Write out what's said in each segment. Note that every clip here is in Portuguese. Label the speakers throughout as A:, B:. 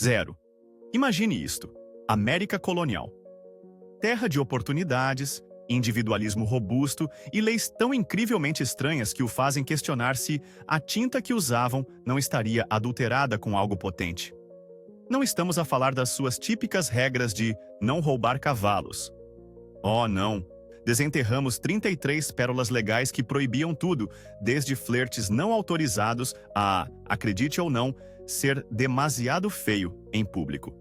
A: Zero. Imagine isto: América colonial. Terra de oportunidades, individualismo robusto e leis tão incrivelmente estranhas que o fazem questionar se a tinta que usavam não estaria adulterada com algo potente. Não estamos a falar das suas típicas regras de não roubar cavalos. Oh, não! Desenterramos 33 pérolas legais que proibiam tudo, desde flertes não autorizados a, acredite ou não, ser demasiado feio em público.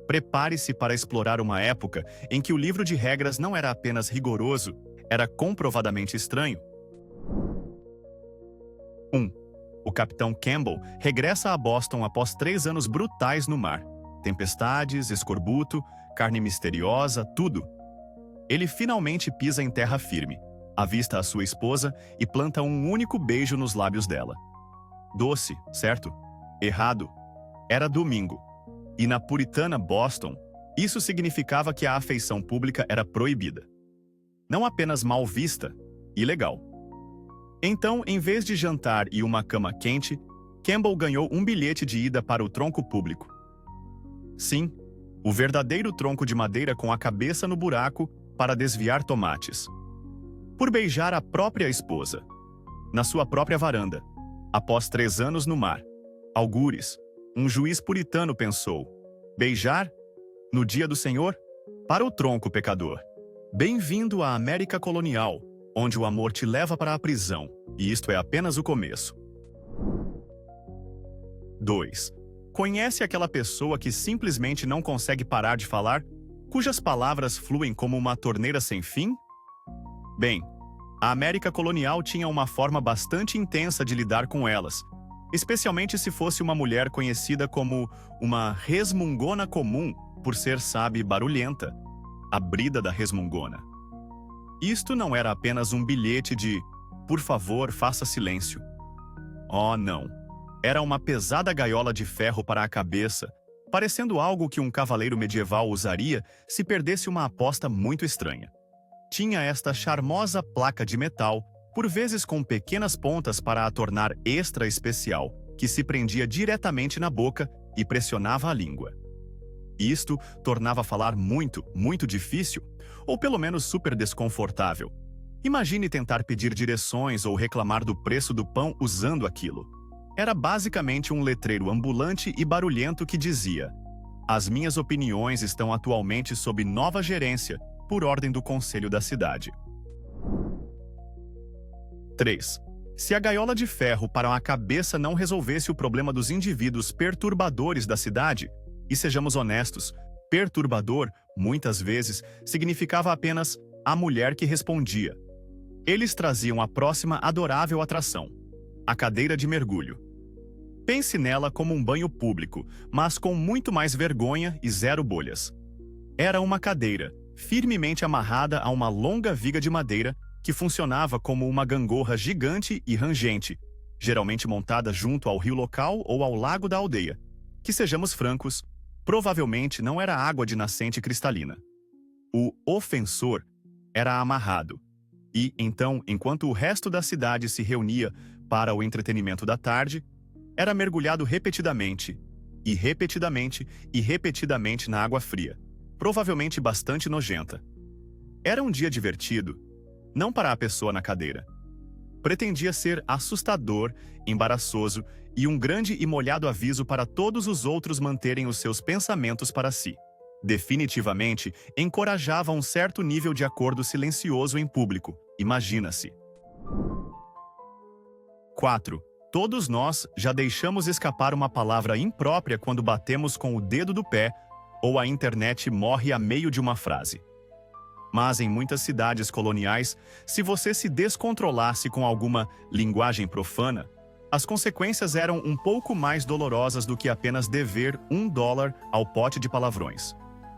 A: Prepare-se para explorar uma época em que o livro de regras não era apenas rigoroso, era comprovadamente estranho. 1. O Capitão Campbell regressa a Boston após 3 anos brutais no mar. Tempestades, escorbuto, carne misteriosa, tudo. Ele finalmente pisa em terra firme, avista a sua esposa e planta um único beijo nos lábios dela. Doce, certo? Errado. Era domingo. E na puritana Boston, isso significava que a afeição pública era proibida. Não apenas mal vista, ilegal. Então, em vez de jantar e uma cama quente, Campbell ganhou um bilhete de ida para o tronco público. Sim, o verdadeiro tronco de madeira com a cabeça no buraco para desviar tomates. Por beijar a própria esposa, na sua própria varanda, após 3 anos no mar. Algures, um juiz puritano pensou: beijar? No dia do Senhor? Para o tronco pecador. Bem-vindo à América colonial, onde o amor te leva para a prisão, e isto é apenas o começo. 2. Conhece aquela pessoa que simplesmente não consegue parar de falar, cujas palavras fluem como uma torneira sem fim? Bem, a América colonial tinha uma forma bastante intensa de lidar com elas, especialmente se fosse uma mulher conhecida como uma resmungona comum por ser, sabe, barulhenta, a brida da resmungona. Isto não era apenas um bilhete de "por favor, faça silêncio". Oh, não. Era uma pesada gaiola de ferro para a cabeça, parecendo algo que um cavaleiro medieval usaria se perdesse uma aposta muito estranha. Tinha esta charmosa placa de metal, por vezes com pequenas pontas para a tornar extra especial, que se prendia diretamente na boca e pressionava a língua. Isto tornava falar muito, muito difícil, ou pelo menos super desconfortável. Imagine tentar pedir direções ou reclamar do preço do pão usando aquilo. Era basicamente um letreiro ambulante e barulhento que dizia: "As minhas opiniões estão atualmente sob nova gerência, por ordem do conselho da cidade". 3. Se a gaiola de ferro para a cabeça não resolvesse o problema dos indivíduos perturbadores da cidade, e sejamos honestos, perturbador, muitas vezes, significava apenas a mulher que respondia. Eles traziam a próxima adorável atração: a cadeira de mergulho. Pense nela como um banho público, mas com muito mais vergonha e 0 bolhas. Era uma cadeira, firmemente amarrada a uma longa viga de madeira que funcionava como uma gangorra gigante e rangente, geralmente montada junto ao rio local ou ao lago da aldeia, que, sejamos francos, provavelmente não era água de nascente cristalina. O ofensor era amarrado, e então, enquanto o resto da cidade se reunia para o entretenimento da tarde, era mergulhado repetidamente, e repetidamente, e repetidamente na água fria, provavelmente bastante nojenta. Era um dia divertido, não para a pessoa na cadeira. Pretendia ser assustador, embaraçoso e um grande e molhado aviso para todos os outros manterem os seus pensamentos para si. Definitivamente, encorajava um certo nível de acordo silencioso em público, imagina-se. 4. Todos nós já deixamos escapar uma palavra imprópria quando batemos com o dedo do pé ou a internet morre a meio de uma frase. Mas em muitas cidades coloniais, se você se descontrolasse com alguma linguagem profana, as consequências eram um pouco mais dolorosas do que apenas dever $1 ao pote de palavrões.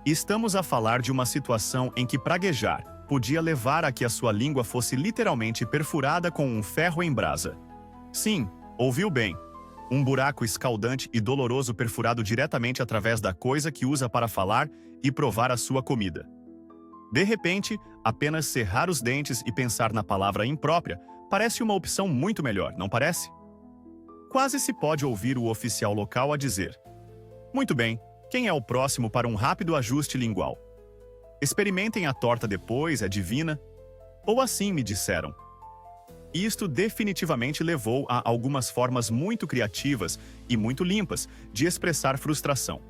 A: Estamos a falar de uma situação em que praguejar podia levar a que a sua língua fosse literalmente perfurada com um ferro em brasa. Sim, ouviu bem. Um buraco escaldante e doloroso perfurado diretamente através da coisa que usa para falar e provar a sua comida. De repente, apenas cerrar os dentes e pensar na palavra imprópria parece uma opção muito melhor, não parece? Quase se pode ouvir o oficial local a dizer: "Muito bem, Quem é o próximo para um rápido ajuste lingual? Experimentem a torta depois, é divina? Ou assim me disseram. Isto definitivamente levou a algumas formas muito criativas e muito limpas de expressar frustração.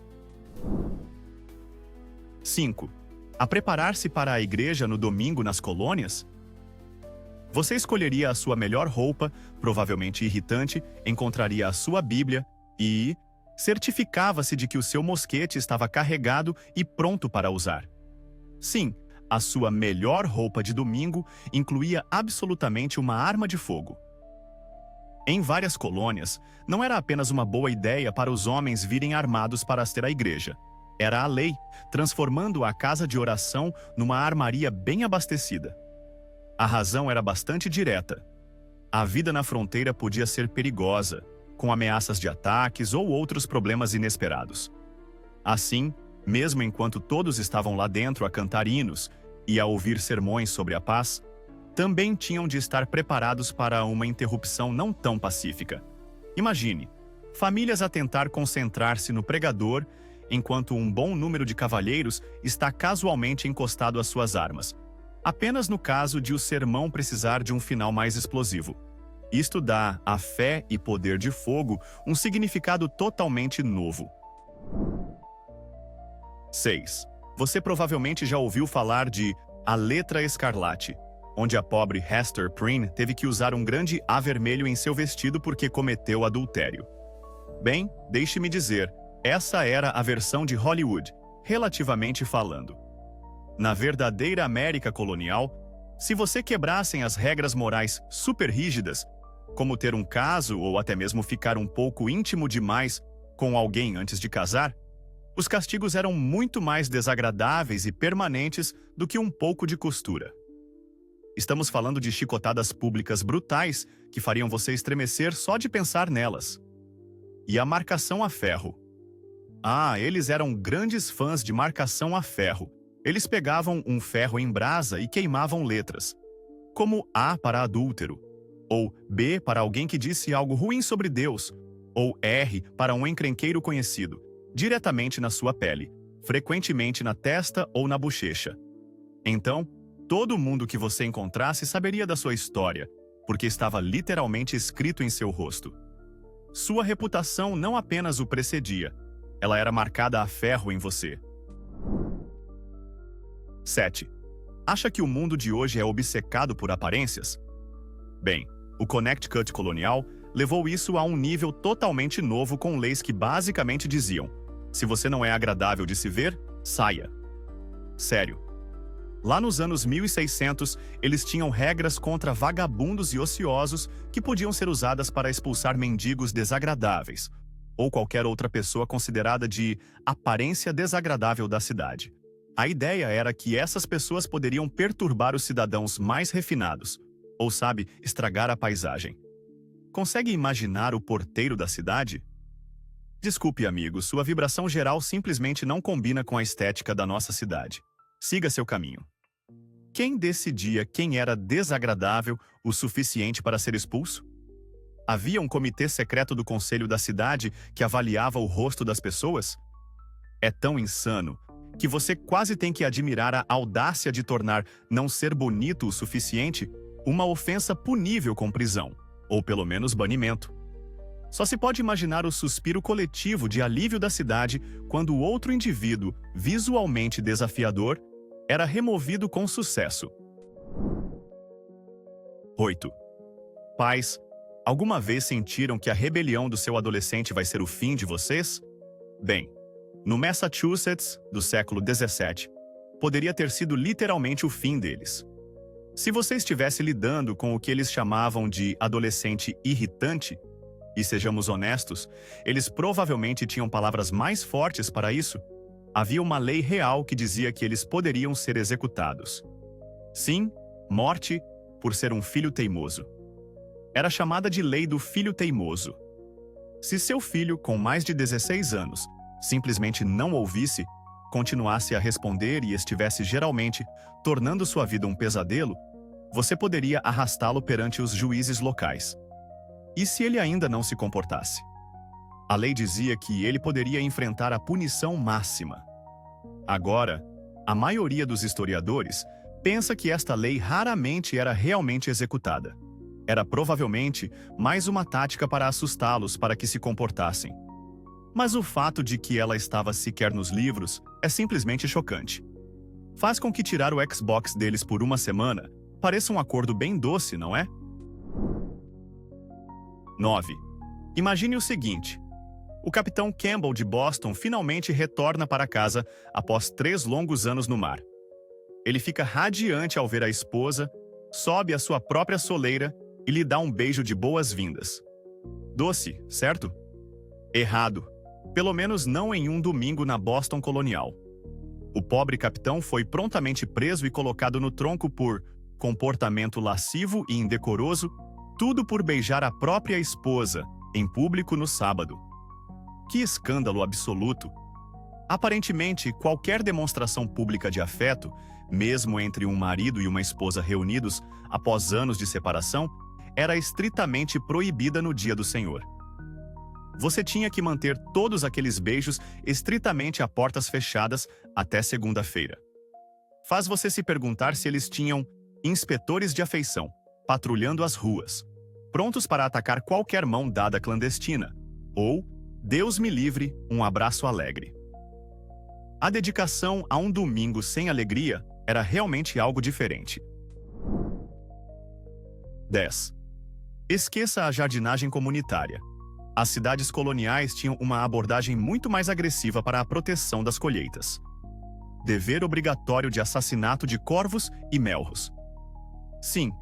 A: 5. A preparar-se para a igreja no domingo nas colônias? Você escolheria a sua melhor roupa, provavelmente irritante, encontraria a sua Bíblia e certificava-se de que o seu mosquete estava carregado e pronto para usar. Sim, a sua melhor roupa de domingo incluía absolutamente uma arma de fogo. Em várias colônias, não era apenas uma boa ideia para os homens virem armados para ter a igreja. Era a lei, transformando a casa de oração numa armaria bem abastecida. A razão era bastante direta. A vida na fronteira podia ser perigosa, com ameaças de ataques ou outros problemas inesperados. Assim, mesmo enquanto todos estavam lá dentro a cantar hinos e a ouvir sermões sobre a paz, também tinham de estar preparados para uma interrupção não tão pacífica. Imagine, famílias a tentar concentrar-se no pregador enquanto um bom número de cavalheiros está casualmente encostado às suas armas, apenas no caso de o sermão precisar de um final mais explosivo. Isto dá à fé e poder de fogo um significado totalmente novo. 6. Você provavelmente já ouviu falar de A Letra Escarlate, onde a pobre Hester Prynne teve que usar um grande A vermelho em seu vestido porque cometeu adultério. Bem, deixe-me dizer, essa era a versão de Hollywood, relativamente falando. Na verdadeira América colonial, se você quebrassem as regras morais super rígidas, como ter um caso ou até mesmo ficar um pouco íntimo demais com alguém antes de casar, os castigos eram muito mais desagradáveis e permanentes do que um pouco de costura. Estamos falando de chicotadas públicas brutais que fariam você estremecer só de pensar nelas. E a marcação a ferro. Eles eram grandes fãs de marcação a ferro. Eles pegavam um ferro em brasa e queimavam letras, como A para adúltero, ou B para alguém que disse algo ruim sobre Deus, ou R para um encrenqueiro conhecido, diretamente na sua pele, frequentemente na testa ou na bochecha. Então, todo mundo que você encontrasse saberia da sua história, porque estava literalmente escrito em seu rosto. Sua reputação não apenas o precedia, ela era marcada a ferro em você. 7. Acha que o mundo de hoje é obcecado por aparências? Bem, o Connecticut colonial levou isso a um nível totalmente novo com leis que basicamente diziam: se você não é agradável de se ver, saia. Sério. Lá nos anos 1600, eles tinham regras contra vagabundos e ociosos que podiam ser usadas para expulsar mendigos desagradáveis, ou qualquer outra pessoa considerada de aparência desagradável da cidade. A ideia era que essas pessoas poderiam perturbar os cidadãos mais refinados, ou sabe, estragar a paisagem. Consegue imaginar o porteiro da cidade? Desculpe, amigo, sua vibração geral simplesmente não combina com a estética da nossa cidade. Siga seu caminho. Quem decidia quem era desagradável o suficiente para ser expulso? Havia um comitê secreto do conselho da cidade que avaliava o rosto das pessoas? É tão insano que você quase tem que admirar a audácia de tornar não ser bonito o suficiente uma ofensa punível com prisão, ou pelo menos banimento. Só se pode imaginar o suspiro coletivo de alívio da cidade quando o outro indivíduo, visualmente desafiador, era removido com sucesso. 8. Pais, alguma vez sentiram que a rebelião do seu adolescente vai ser o fim de vocês? Bem, no Massachusetts, do século XVII, poderia ter sido literalmente o fim deles. Se você estivesse lidando com o que eles chamavam de adolescente irritante, e sejamos honestos, eles provavelmente tinham palavras mais fortes para isso, havia uma lei real que dizia que eles poderiam ser executados. Sim, morte por ser um filho teimoso. Era chamada de lei do filho teimoso. Se seu filho, com mais de 16 anos, simplesmente não ouvisse, continuasse a responder e estivesse geralmente tornando sua vida um pesadelo, você poderia arrastá-lo perante os juízes locais. E se ele ainda não se comportasse? A lei dizia que ele poderia enfrentar a punição máxima. Agora, a maioria dos historiadores pensa que esta lei raramente era realmente executada. Era provavelmente mais uma tática para assustá-los para que se comportassem. Mas o fato de que ela estava sequer nos livros é simplesmente chocante. Faz com que tirar o Xbox deles por uma semana pareça um acordo bem doce, não é? 9. Imagine o seguinte. O capitão Campbell de Boston finalmente retorna para casa após 3 longos anos no mar. Ele fica radiante ao ver a esposa, sobe a sua própria soleira e lhe dá um beijo de boas-vindas. Doce, certo? Errado. Pelo menos não em um domingo na Boston colonial. O pobre capitão foi prontamente preso e colocado no tronco por comportamento lascivo e indecoroso, tudo por beijar a própria esposa, em público no sábado. Que escândalo absoluto! Aparentemente, qualquer demonstração pública de afeto, mesmo entre um marido e uma esposa reunidos após anos de separação, era estritamente proibida no dia do Senhor. Você tinha que manter todos aqueles beijos estritamente a portas fechadas até segunda-feira. Faz você se perguntar se eles tinham inspetores de afeição, patrulhando as ruas, prontos para atacar qualquer mão dada clandestina, ou, Deus me livre, um abraço alegre. A dedicação a um domingo sem alegria era realmente algo diferente. 10. Esqueça a jardinagem comunitária. As cidades coloniais tinham uma abordagem muito mais agressiva para a proteção das colheitas. Dever obrigatório de assassinato de corvos e melros. Sim,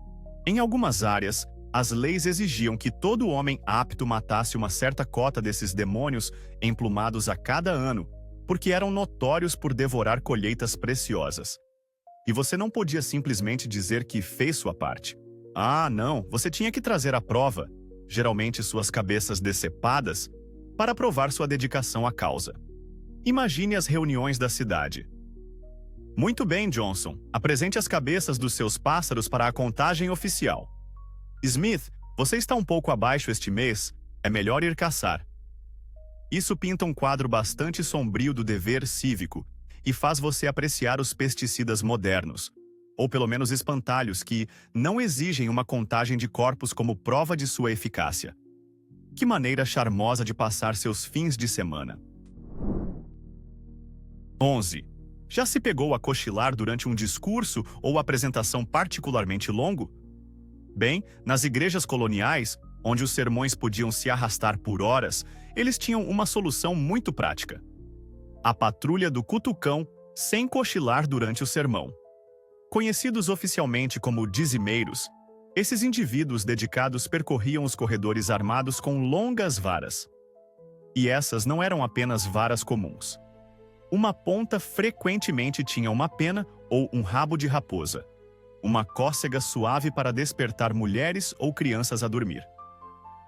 A: em algumas áreas, as leis exigiam que todo homem apto matasse uma certa cota desses demônios emplumados a cada ano, porque eram notórios por devorar colheitas preciosas. E você não podia simplesmente dizer que fez sua parte. Ah, não, você tinha que trazer a prova, geralmente suas cabeças decepadas, para provar sua dedicação à causa. Imagine as reuniões da cidade. Muito bem, Johnson, apresente as cabeças dos seus pássaros para a contagem oficial. Smith, você está um pouco abaixo este mês, é melhor ir caçar. Isso pinta um quadro bastante sombrio do dever cívico e faz você apreciar os pesticidas modernos, ou pelo menos espantalhos que não exigem uma contagem de corpos como prova de sua eficácia. Que maneira charmosa de passar seus fins de semana. 11. Já se pegou a cochilar durante um discurso ou apresentação particularmente longo? Bem, nas igrejas coloniais, onde os sermões podiam se arrastar por horas, eles tinham uma solução muito prática. A patrulha do cutucão sem cochilar durante o sermão. Conhecidos oficialmente como dizimeiros, esses indivíduos dedicados percorriam os corredores armados com longas varas. E essas não eram apenas varas comuns. Uma ponta frequentemente tinha uma pena ou um rabo de raposa. Uma cócega suave para despertar mulheres ou crianças a dormir.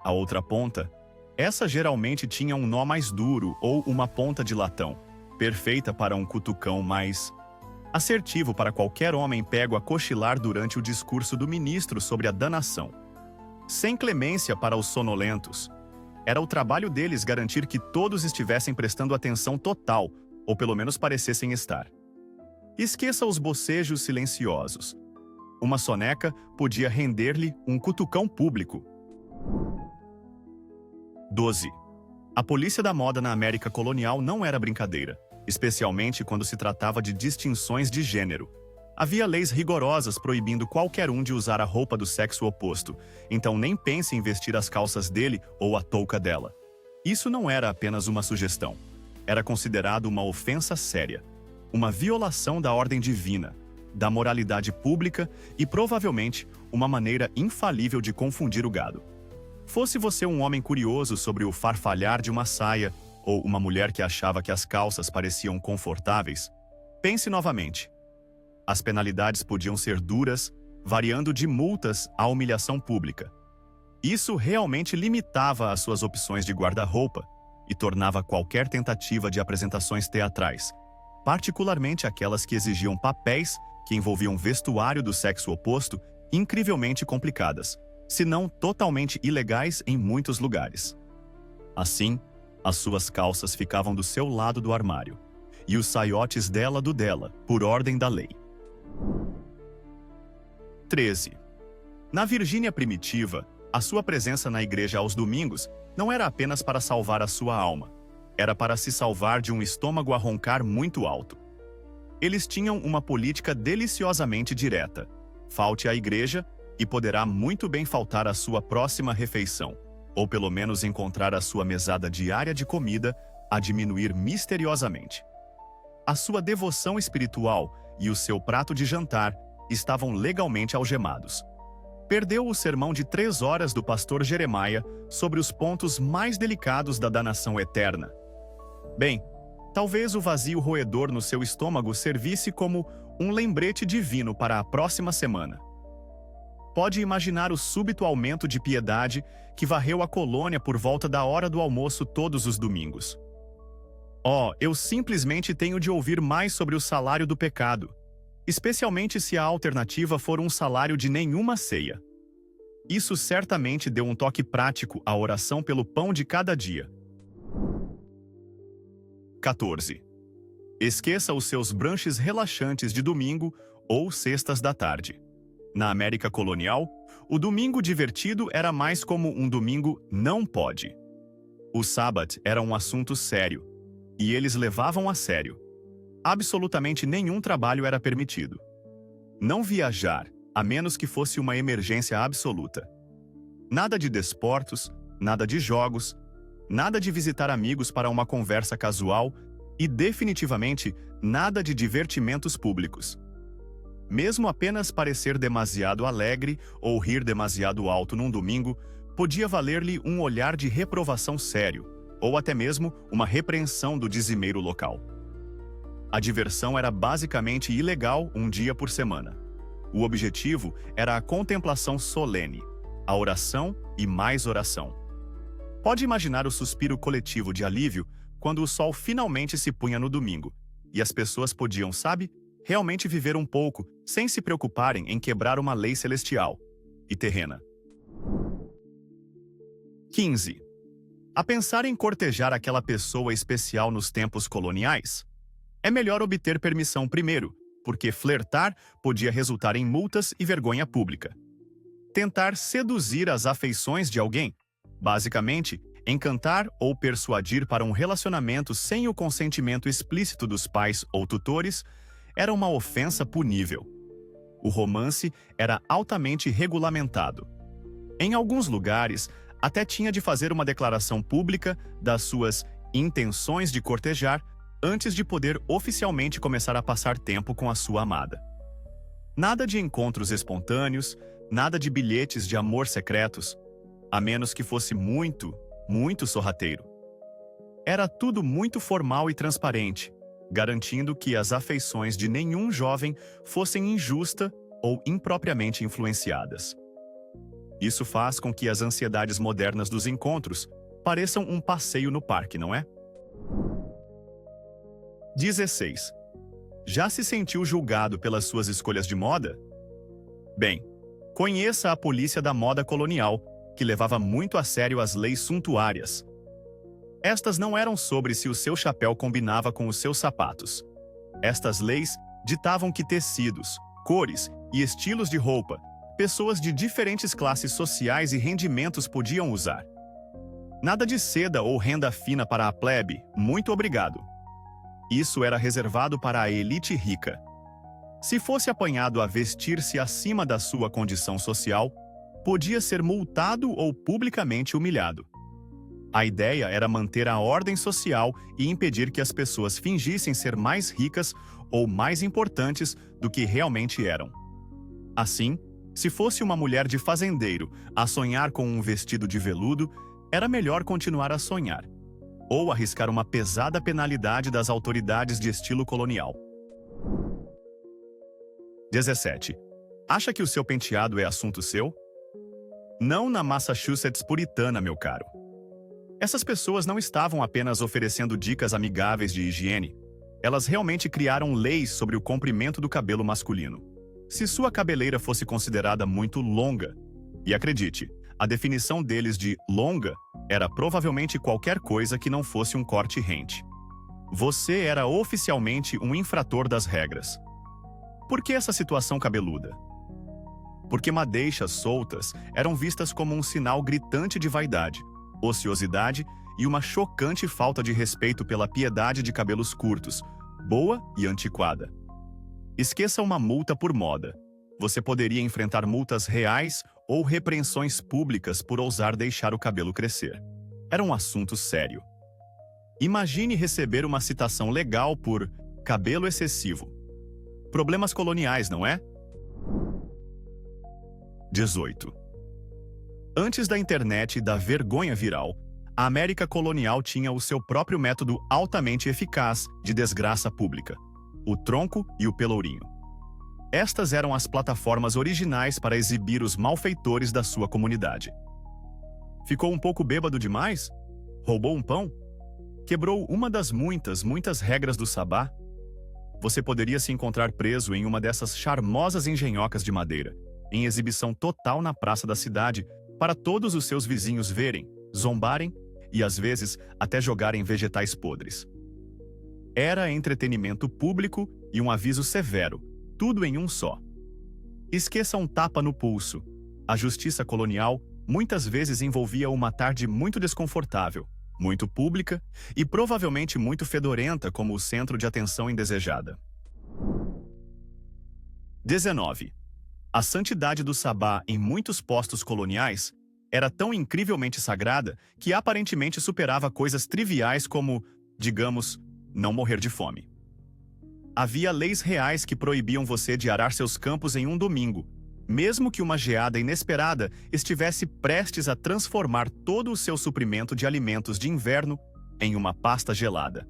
A: A outra ponta, essa geralmente tinha um nó mais duro ou uma ponta de latão, perfeita para um cutucão mais assertivo para qualquer homem pego a cochilar durante o discurso do ministro sobre a danação. Sem clemência para os sonolentos. Era o trabalho deles garantir que todos estivessem prestando atenção total, ou pelo menos parecessem estar. Esqueça os bocejos silenciosos. Uma soneca podia render-lhe um cutucão público. 12. A polícia da moda na América colonial não era brincadeira, especialmente quando se tratava de distinções de gênero. Havia leis rigorosas proibindo qualquer um de usar a roupa do sexo oposto, então nem pense em vestir as calças dele ou a touca dela. Isso não era apenas uma sugestão. Era considerado uma ofensa séria, uma violação da ordem divina, da moralidade pública e provavelmente uma maneira infalível de confundir o gado. Fosse você um homem curioso sobre o farfalhar de uma saia ou uma mulher que achava que as calças pareciam confortáveis, pense novamente. As penalidades podiam ser duras, variando de multas à humilhação pública. Isso realmente limitava as suas opções de guarda-roupa e tornava qualquer tentativa de apresentações teatrais, particularmente aquelas que exigiam papéis que envolviam vestuário do sexo oposto, incrivelmente complicadas, se não totalmente ilegais em muitos lugares. Assim, As suas calças ficavam do seu lado do armário, e os saiotes dela do dela, por ordem da lei. 13. Na Virgínia primitiva, a sua presença na igreja aos domingos não era apenas para salvar a sua alma, era para se salvar de um estômago a roncar muito alto. Eles tinham uma política deliciosamente direta: falte à igreja e poderá muito bem faltar à sua próxima refeição, ou pelo menos encontrar a sua mesada diária de comida a diminuir misteriosamente. A sua devoção espiritual e o seu prato de jantar estavam legalmente algemados. Perdeu o sermão de 3 horas do pastor Jeremiah sobre os pontos mais delicados da danação eterna. Bem, talvez o vazio roedor no seu estômago servisse como um lembrete divino para a próxima semana. Pode imaginar o súbito aumento de piedade que varreu a colônia por volta da hora do almoço todos os domingos. Oh, eu simplesmente tenho de ouvir mais sobre o salário do pecado, especialmente se a alternativa for um salário de nenhuma ceia. Isso certamente deu um toque prático à oração pelo pão de cada dia. 14. Esqueça os seus brunches relaxantes de domingo ou sextas da tarde. Na América colonial, o domingo divertido era mais como um domingo não pode. O sábado era um assunto sério, e eles levavam a sério. Absolutamente nenhum trabalho era permitido. Não viajar, a menos que fosse uma emergência absoluta. Nada de desportos, nada de jogos, nada de visitar amigos para uma conversa casual e, definitivamente, nada de divertimentos públicos. Mesmo apenas parecer demasiado alegre ou rir demasiado alto num domingo podia valer-lhe um olhar de reprovação sério, ou até mesmo uma repreensão do dizimeiro local. A diversão era basicamente ilegal um dia por semana. O objetivo era a contemplação solene, a oração e mais oração. Pode imaginar o suspiro coletivo de alívio quando o sol finalmente se punha no domingo, e as pessoas podiam, realmente viver um pouco, sem se preocuparem em quebrar uma lei celestial e terrena. 15. A pensar em cortejar aquela pessoa especial nos tempos coloniais? É melhor obter permissão primeiro, porque flertar podia resultar em multas e vergonha pública. Tentar seduzir as afeições de alguém, basicamente, encantar ou persuadir para um relacionamento sem o consentimento explícito dos pais ou tutores, era uma ofensa punível. O romance era altamente regulamentado. Em alguns lugares, até tinha de fazer uma declaração pública das suas intenções de cortejar antes de poder oficialmente começar a passar tempo com a sua amada. Nada de encontros espontâneos, nada de bilhetes de amor secretos, a menos que fosse muito, muito sorrateiro. Era tudo muito formal e transparente, garantindo que as afeições de nenhum jovem fossem injusta ou impropriamente influenciadas. Isso faz com que as ansiedades modernas dos encontros pareçam um passeio no parque, não é? 16. Já se sentiu julgado pelas suas escolhas de moda? Bem, conheça a polícia da moda colonial, que levava muito a sério as leis suntuárias. Estas não eram sobre se o seu chapéu combinava com os seus sapatos. Estas leis ditavam que tecidos, cores e estilos de roupa pessoas de diferentes classes sociais e rendimentos podiam usar. Nada de seda ou renda fina para a plebe, muito obrigado. Isso era reservado para a elite rica. Se fosse apanhado a vestir-se acima da sua condição social, podia ser multado ou publicamente humilhado. A ideia era manter a ordem social e impedir que as pessoas fingissem ser mais ricas ou mais importantes do que realmente eram. Assim, se fosse uma mulher de fazendeiro a sonhar com um vestido de veludo, era melhor continuar a sonhar, ou arriscar uma pesada penalidade das autoridades de estilo colonial. 17. Acha que o seu penteado é assunto seu? Não na Massachusetts puritana, meu caro. Essas pessoas não estavam apenas oferecendo dicas amigáveis de higiene. Elas realmente criaram leis sobre o comprimento do cabelo masculino. Se sua cabeleira fosse considerada muito longa, e acredite, A definição deles de longa era provavelmente qualquer coisa que não fosse um corte rente. Você era oficialmente um infrator das regras. Por que essa situação cabeluda? Porque madeixas soltas eram vistas como um sinal gritante de vaidade, ociosidade e uma chocante falta de respeito pela piedade de cabelos curtos, boa e antiquada. Esqueça uma multa por moda. Você poderia enfrentar multas reais ou repreensões públicas por ousar deixar o cabelo crescer. Era um assunto sério. Imagine receber uma citação legal por cabelo excessivo. Problemas coloniais, não é? 18. Antes da internet e da vergonha viral, a América colonial tinha o seu próprio método altamente eficaz de desgraça pública: o tronco e o pelourinho. Estas eram as plataformas originais para exibir os malfeitores da sua comunidade. Ficou um pouco bêbado demais? Roubou um pão? Quebrou uma das muitas regras do sabá? Você poderia se encontrar preso em uma dessas charmosas engenhocas de madeira, em exibição total na praça da cidade, para todos os seus vizinhos verem, zombarem e, às vezes, até jogarem vegetais podres. Era entretenimento público e um aviso severo, tudo em um só. Esqueça um tapa no pulso. A justiça colonial muitas vezes envolvia uma tarde muito desconfortável, muito pública e provavelmente muito fedorenta como o centro de atenção indesejada. 19. A santidade do sabá em muitos postos coloniais era tão incrivelmente sagrada que aparentemente superava coisas triviais como, digamos, não morrer de fome. Havia leis reais que proibiam você de arar seus campos em um domingo, mesmo que uma geada inesperada estivesse prestes a transformar todo o seu suprimento de alimentos de inverno em uma pasta gelada.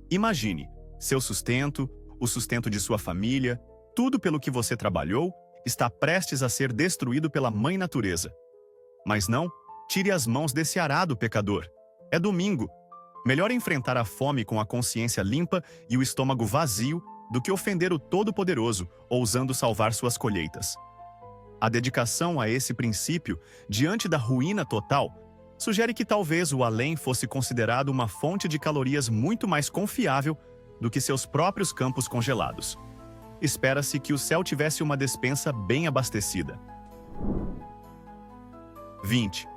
A: Imagine, seu sustento, o sustento de sua família, tudo pelo que você trabalhou, está prestes a ser destruído pela mãe natureza. Mas não, tire as mãos desse arado, pecador. É domingo. Melhor enfrentar a fome com a consciência limpa e o estômago vazio do que ofender o Todo-Poderoso, ousando salvar suas colheitas. A dedicação a esse princípio, diante da ruína total, sugere que talvez o além fosse considerado uma fonte de calorias muito mais confiável do que seus próprios campos congelados. Espera-se que o céu tivesse uma despensa bem abastecida. 20.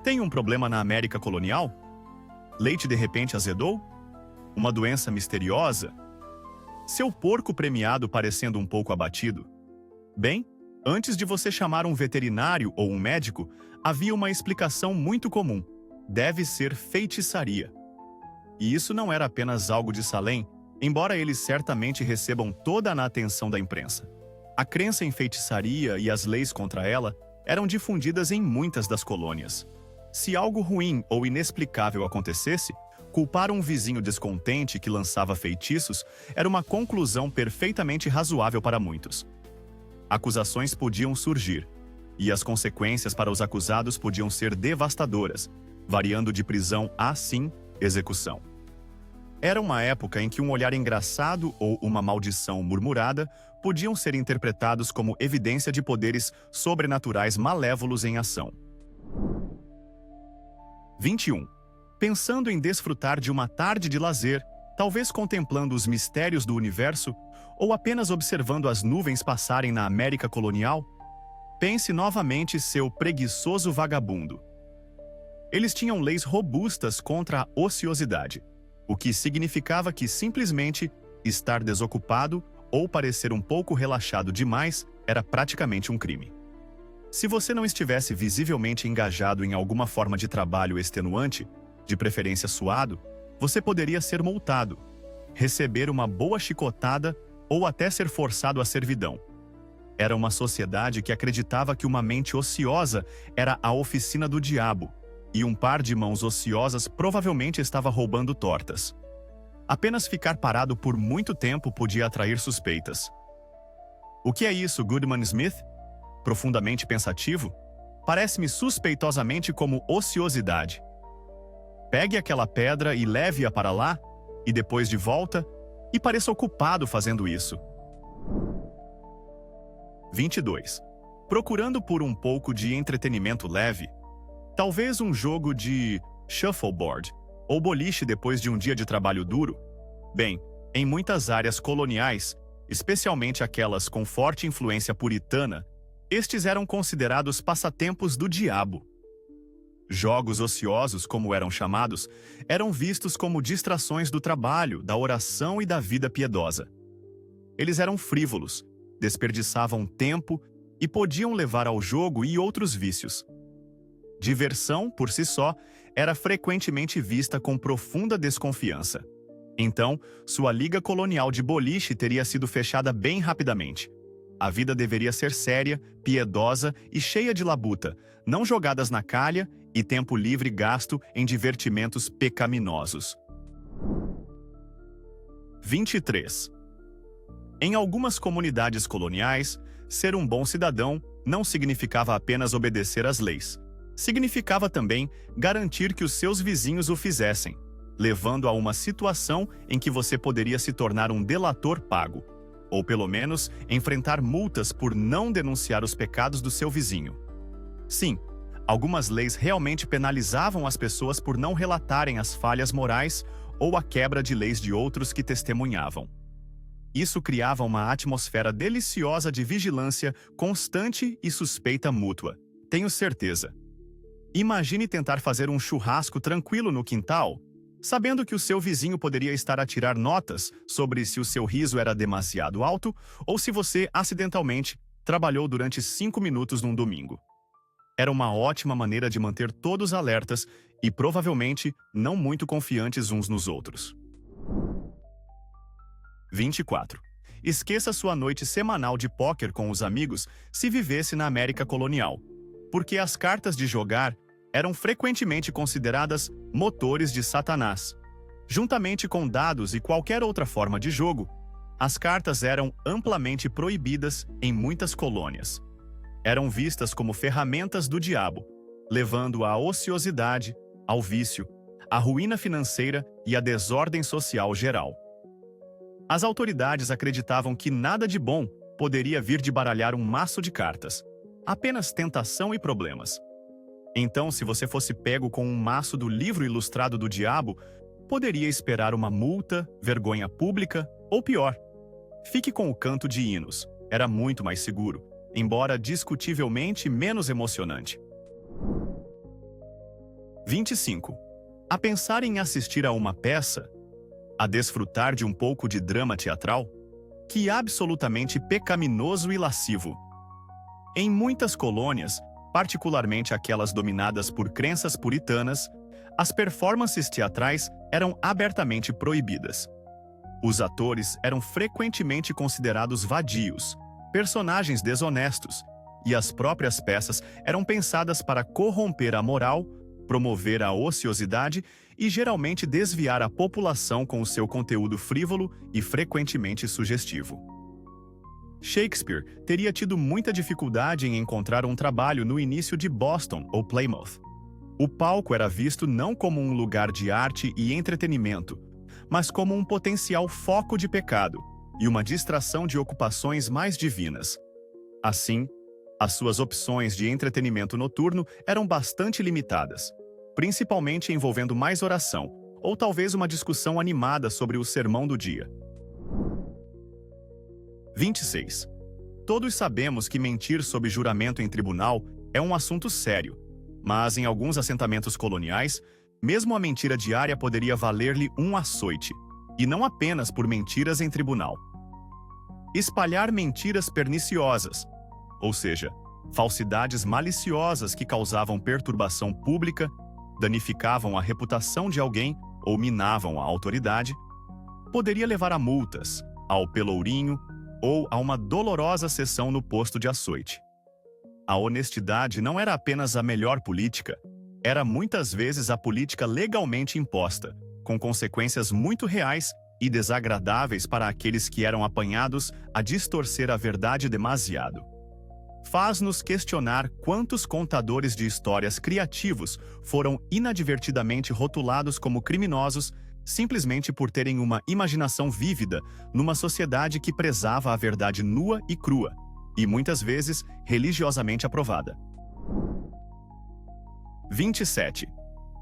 A: Tem um problema na América colonial? Leite de repente azedou? Uma doença misteriosa? Seu porco premiado parecendo um pouco abatido? Bem, antes de você chamar um veterinário ou um médico, havia uma explicação muito comum: deve ser feitiçaria. E isso não era apenas algo de Salem, embora eles certamente recebam toda a atenção da imprensa. A crença em feitiçaria e as leis contra ela eram difundidas em muitas das colônias. Se algo ruim ou inexplicável acontecesse, culpar um vizinho descontente que lançava feitiços era uma conclusão perfeitamente razoável para muitos. Acusações podiam surgir, e as consequências para os acusados podiam ser devastadoras, variando de prisão a, sim, execução. Era uma época em que um olhar engraçado ou uma maldição murmurada podiam ser interpretados como evidência de poderes sobrenaturais malévolos em ação. 21. Pensando em desfrutar de uma tarde de lazer, talvez contemplando os mistérios do universo, ou apenas observando as nuvens passarem na América colonial? Pense novamente seu preguiçoso vagabundo. Eles tinham leis robustas contra a ociosidade, o que significava que simplesmente estar desocupado ou parecer um pouco relaxado demais era praticamente um crime. Se você não estivesse visivelmente engajado em alguma forma de trabalho extenuante, de preferência suado, você poderia ser multado, receber uma boa chicotada ou até ser forçado à servidão. Era uma sociedade que acreditava que uma mente ociosa era a oficina do diabo, e um par de mãos ociosas provavelmente estava roubando tortas. Apenas ficar parado por muito tempo podia atrair suspeitas. O que é isso, Goodman Smith? Profundamente pensativo? Parece-me suspeitosamente como ociosidade. Pegue aquela pedra e leve-a para lá, e depois de volta, e pareça ocupado fazendo isso. 22. Procurando por um pouco de entretenimento leve, talvez um jogo de shuffleboard ou boliche depois de um dia de trabalho duro? Bem, em muitas áreas coloniais, especialmente aquelas com forte influência puritana, estes eram considerados passatempos do diabo. Jogos ociosos, como eram chamados, eram vistos como distrações do trabalho, da oração e da vida piedosa. Eles eram frívolos, desperdiçavam tempo e podiam levar ao jogo e outros vícios. Diversão, por si só, era frequentemente vista com profunda desconfiança. Então, sua liga colonial de boliche teria sido fechada bem rapidamente. A vida deveria ser séria, piedosa e cheia de labuta, não jogadas na calha e tempo livre gasto em divertimentos pecaminosos. 23. Em algumas comunidades coloniais, ser um bom cidadão não significava apenas obedecer às leis. Significava também garantir que os seus vizinhos o fizessem, levando a uma situação em que você poderia se tornar um delator pago, ou pelo menos enfrentar multas por não denunciar os pecados do seu vizinho. Sim, algumas leis realmente penalizavam as pessoas por não relatarem as falhas morais ou a quebra de leis de outros que testemunhavam. Isso criava uma atmosfera deliciosa de vigilância constante e suspeita mútua. Tenho certeza. Imagine tentar fazer um churrasco tranquilo no quintal, sabendo que o seu vizinho poderia estar a tirar notas sobre se o seu riso era demasiado alto ou se você, acidentalmente, trabalhou durante 5 minutos num domingo. Era uma ótima maneira de manter todos alertas e, provavelmente, não muito confiantes uns nos outros. 24. Esqueça sua noite semanal de póquer com os amigos se vivesse na América colonial, porque as cartas de jogar eram frequentemente consideradas motores de Satanás. Juntamente com dados e qualquer outra forma de jogo, as cartas eram amplamente proibidas em muitas colônias. Eram vistas como ferramentas do diabo, levando à ociosidade, ao vício, à ruína financeira e à desordem social geral. As autoridades acreditavam que nada de bom poderia vir de baralhar um maço de cartas, apenas tentação e problemas. Então, se você fosse pego com um maço do livro ilustrado do diabo, poderia esperar uma multa, vergonha pública ou pior. Fique com o canto de hinos. Era muito mais seguro, embora discutivelmente menos emocionante. 25. A pensar em assistir a uma peça, a desfrutar de um pouco de drama teatral, que absolutamente pecaminoso e lascivo. Em muitas colônias, particularmente aquelas dominadas por crenças puritanas, as performances teatrais eram abertamente proibidas. Os atores eram frequentemente considerados vadios, personagens desonestos, e as próprias peças eram pensadas para corromper a moral, promover a ociosidade e geralmente desviar a população com o seu conteúdo frívolo e frequentemente sugestivo. Shakespeare teria tido muita dificuldade em encontrar um trabalho no início de Boston ou Plymouth. O palco era visto não como um lugar de arte e entretenimento, mas como um potencial foco de pecado e uma distração de ocupações mais divinas. Assim, as suas opções de entretenimento noturno eram bastante limitadas, principalmente envolvendo mais oração, ou talvez uma discussão animada sobre o sermão do dia. 26. Todos sabemos que mentir sob juramento em tribunal é um assunto sério, mas em alguns assentamentos coloniais, mesmo a mentira diária poderia valer-lhe um açoite, e não apenas por mentiras em tribunal. Espalhar mentiras perniciosas, ou seja, falsidades maliciosas que causavam perturbação pública, danificavam a reputação de alguém ou minavam a autoridade, poderia levar a multas, ao pelourinho ou a uma dolorosa sessão no posto de açoite. A honestidade não era apenas a melhor política, era muitas vezes a política legalmente imposta, com consequências muito reais e desagradáveis para aqueles que eram apanhados a distorcer a verdade demasiado. Faz-nos questionar quantos contadores de histórias criativos foram inadvertidamente rotulados como criminosos simplesmente por terem uma imaginação vívida numa sociedade que prezava a verdade nua e crua, e muitas vezes religiosamente aprovada. 27.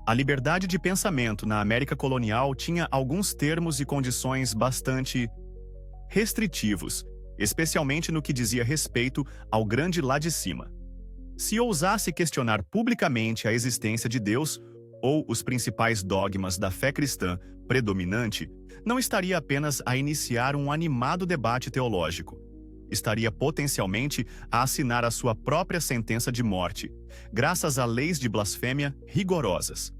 A: A liberdade de pensamento na América colonial tinha alguns termos e condições bastante restritivos, especialmente no que dizia respeito ao grande lá de cima. Se ousasse questionar publicamente a existência de Deus ou os principais dogmas da fé cristã predominante, não estaria apenas a iniciar um animado debate teológico. Estaria potencialmente a assinar a sua própria sentença de morte, graças a leis de blasfêmia rigorosas.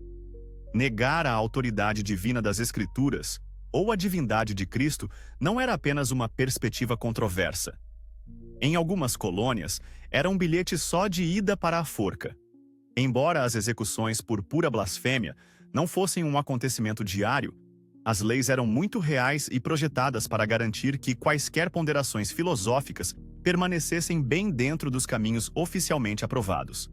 A: Negar a autoridade divina das Escrituras ou a divindade de Cristo não era apenas uma perspectiva controversa. Em algumas colônias, era um bilhete só de ida para a forca. Embora as execuções por pura blasfêmia não fossem um acontecimento diário, as leis eram muito reais e projetadas para garantir que quaisquer ponderações filosóficas permanecessem bem dentro dos caminhos oficialmente aprovados.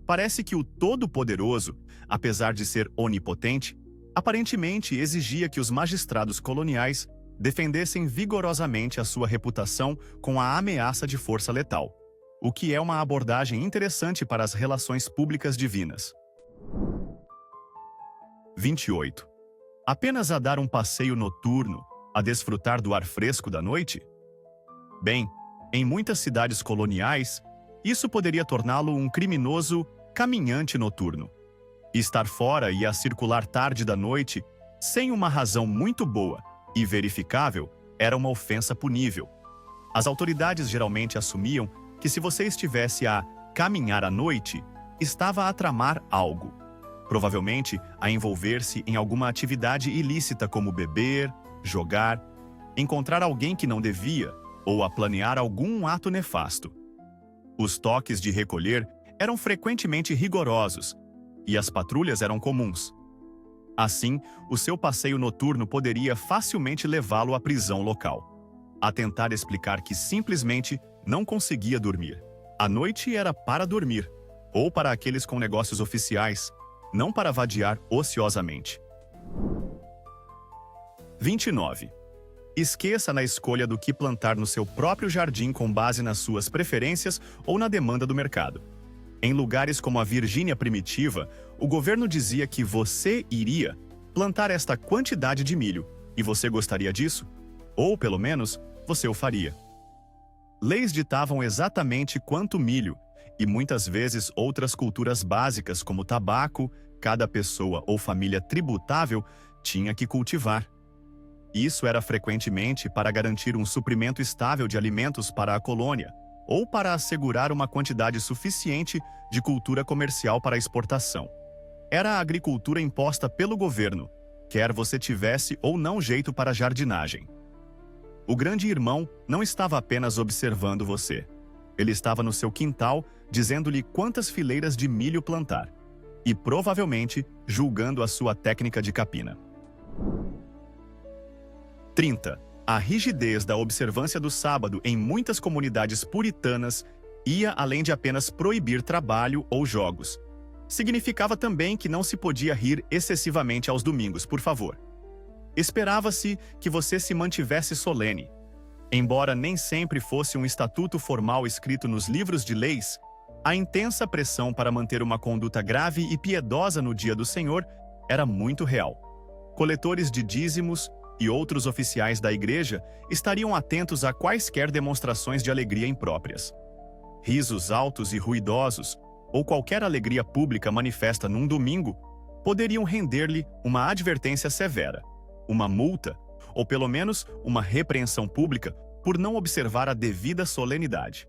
A: Parece que o Todo-Poderoso, apesar de ser onipotente, aparentemente exigia que os magistrados coloniais defendessem vigorosamente a sua reputação com a ameaça de força letal, o que é uma abordagem interessante para as relações públicas divinas. 28. Apenas a dar um passeio noturno, a desfrutar do ar fresco da noite? Bem, em muitas cidades coloniais, isso poderia torná-lo um criminoso caminhante noturno. Estar fora e a circular tarde da noite, sem uma razão muito boa e verificável, era uma ofensa punível. As autoridades geralmente assumiam que se você estivesse a caminhar à noite, estava a tramar algo. Provavelmente a envolver-se em alguma atividade ilícita como beber, jogar, encontrar alguém que não devia ou a planear algum ato nefasto. Os toques de recolher eram frequentemente rigorosos e as patrulhas eram comuns. Assim, o seu passeio noturno poderia facilmente levá-lo à prisão local. A tentar explicar que simplesmente não conseguia dormir. A noite era para dormir, ou para aqueles com negócios oficiais, não para vadiar ociosamente. 29. Esqueça na escolha do que plantar no seu próprio jardim com base nas suas preferências ou na demanda do mercado. Em lugares como a Virgínia primitiva, o governo dizia que você iria plantar esta quantidade de milho, e você gostaria disso? Ou, pelo menos, você o faria. Leis ditavam exatamente quanto milho, e muitas vezes outras culturas básicas como tabaco, cada pessoa ou família tributável tinha que cultivar. Isso era frequentemente para garantir um suprimento estável de alimentos para a colônia, ou para assegurar uma quantidade suficiente de cultura comercial para exportação. Era a agricultura imposta pelo governo, quer você tivesse ou não jeito para jardinagem. O grande irmão não estava apenas observando você. Ele estava no seu quintal, dizendo-lhe quantas fileiras de milho plantar, e provavelmente julgando a sua técnica de capina. 30. A rigidez da observância do sábado em muitas comunidades puritanas ia além de apenas proibir trabalho ou jogos. Significava também que não se podia rir excessivamente aos domingos, por favor. Esperava-se que você se mantivesse solene. Embora nem sempre fosse um estatuto formal escrito nos livros de leis, a intensa pressão para manter uma conduta grave e piedosa no dia do Senhor era muito real. Coletores de dízimos e outros oficiais da igreja estariam atentos a quaisquer demonstrações de alegria impróprias. Risos altos e ruidosos, ou qualquer alegria pública manifesta num domingo, poderiam render-lhe uma advertência severa, uma multa, ou pelo menos uma repreensão pública por não observar a devida solenidade.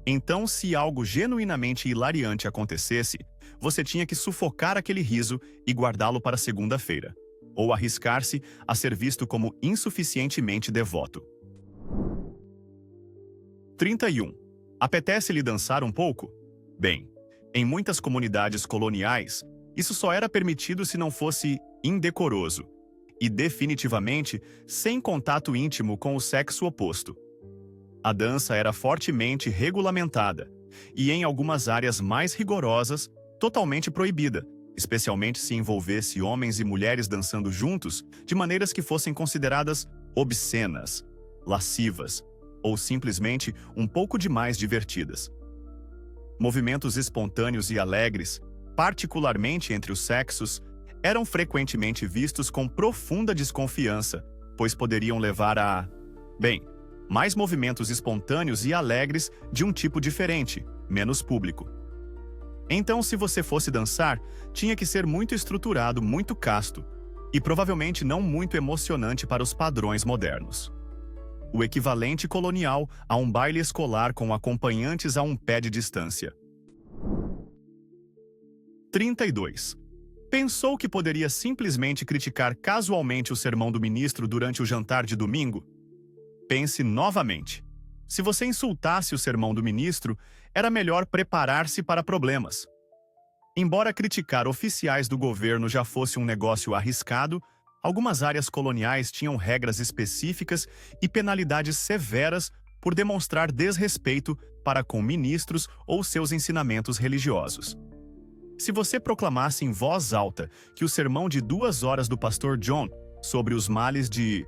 A: Então, se algo genuinamente hilariante acontecesse, você tinha que sufocar aquele riso e guardá-lo para segunda-feira, ou arriscar-se a ser visto como insuficientemente devoto. 31. Apetece-lhe dançar um pouco? Bem, em muitas comunidades coloniais, isso só era permitido se não fosse indecoroso, e definitivamente sem contato íntimo com o sexo oposto. A dança era fortemente regulamentada, e em algumas áreas mais rigorosas, totalmente proibida, especialmente se envolvesse homens e mulheres dançando juntos de maneiras que fossem consideradas obscenas, lascivas ou simplesmente um pouco demais divertidas. Movimentos espontâneos e alegres, particularmente entre os sexos, eram frequentemente vistos com profunda desconfiança, pois poderiam levar a, mais movimentos espontâneos e alegres de um tipo diferente, menos público. Então, se você fosse dançar, tinha que ser muito estruturado, muito casto, e provavelmente não muito emocionante para os padrões modernos. O equivalente colonial a um baile escolar com acompanhantes a um pé de distância. 32. Pensou que poderia simplesmente criticar casualmente o sermão do ministro durante o jantar de domingo? Pense novamente. Se você insultasse o sermão do ministro, era melhor preparar-se para problemas. Embora criticar oficiais do governo já fosse um negócio arriscado, algumas áreas coloniais tinham regras específicas e penalidades severas por demonstrar desrespeito para com ministros ou seus ensinamentos religiosos. Se você proclamasse em voz alta que o sermão de 2 horas do pastor John sobre os males de,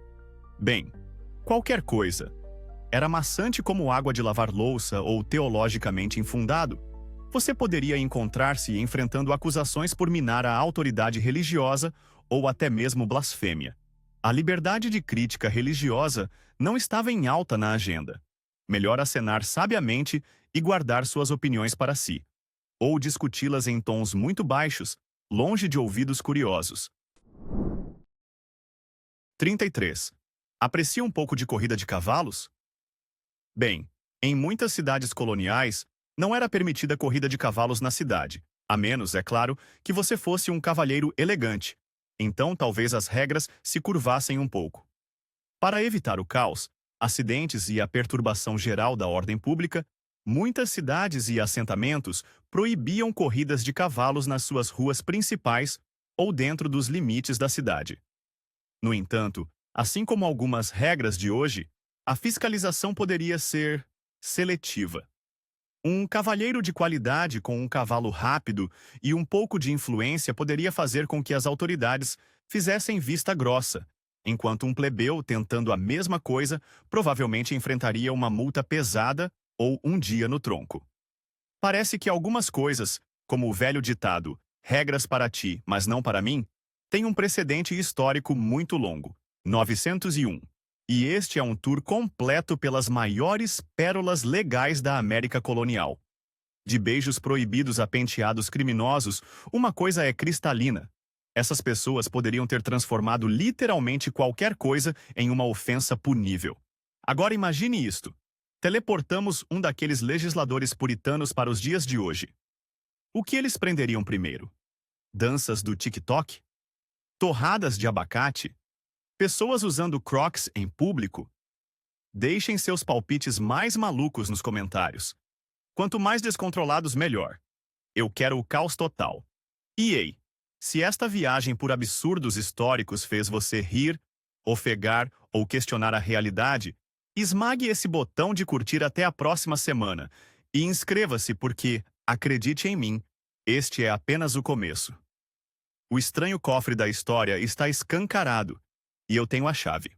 A: qualquer coisa, era maçante como água de lavar louça ou teologicamente infundado, você poderia encontrar-se enfrentando acusações por minar a autoridade religiosa ou até mesmo blasfêmia. A liberdade de crítica religiosa não estava em alta na agenda. Melhor acenar sabiamente e guardar suas opiniões para si, ou discuti-las em tons muito baixos, longe de ouvidos curiosos. 33. Aprecia um pouco de corrida de cavalos? Em muitas cidades coloniais, não era permitida corrida de cavalos na cidade, a menos, é claro, que você fosse um cavalheiro elegante. Então, talvez as regras se curvassem um pouco. Para evitar o caos, acidentes e a perturbação geral da ordem pública, muitas cidades e assentamentos proibiam corridas de cavalos nas suas ruas principais ou dentro dos limites da cidade. No entanto, assim como algumas regras de hoje, a fiscalização poderia ser seletiva. Um cavalheiro de qualidade com um cavalo rápido e um pouco de influência poderia fazer com que as autoridades fizessem vista grossa, enquanto um plebeu tentando a mesma coisa provavelmente enfrentaria uma multa pesada ou um dia no tronco. Parece que algumas coisas, como o velho ditado, regras para ti, mas não para mim, têm um precedente histórico muito longo, 901. E este é um tour completo pelas maiores pérolas legais da América colonial. De beijos proibidos a penteados criminosos, uma coisa é cristalina. Essas pessoas poderiam ter transformado literalmente qualquer coisa em uma ofensa punível. Agora imagine isto. Teleportamos um daqueles legisladores puritanos para os dias de hoje. O que eles prenderiam primeiro? Danças do TikTok? Torradas de abacate? Pessoas usando Crocs em público? Deixem seus palpites mais malucos nos comentários. Quanto mais descontrolados, melhor. Eu quero o caos total. E ei, se esta viagem por absurdos históricos fez você rir, ofegar ou questionar a realidade, esmague esse botão de curtir até a próxima semana e inscreva-se porque, acredite em mim, este é apenas o começo. O estranho cofre da história está escancarado e eu tenho a chave.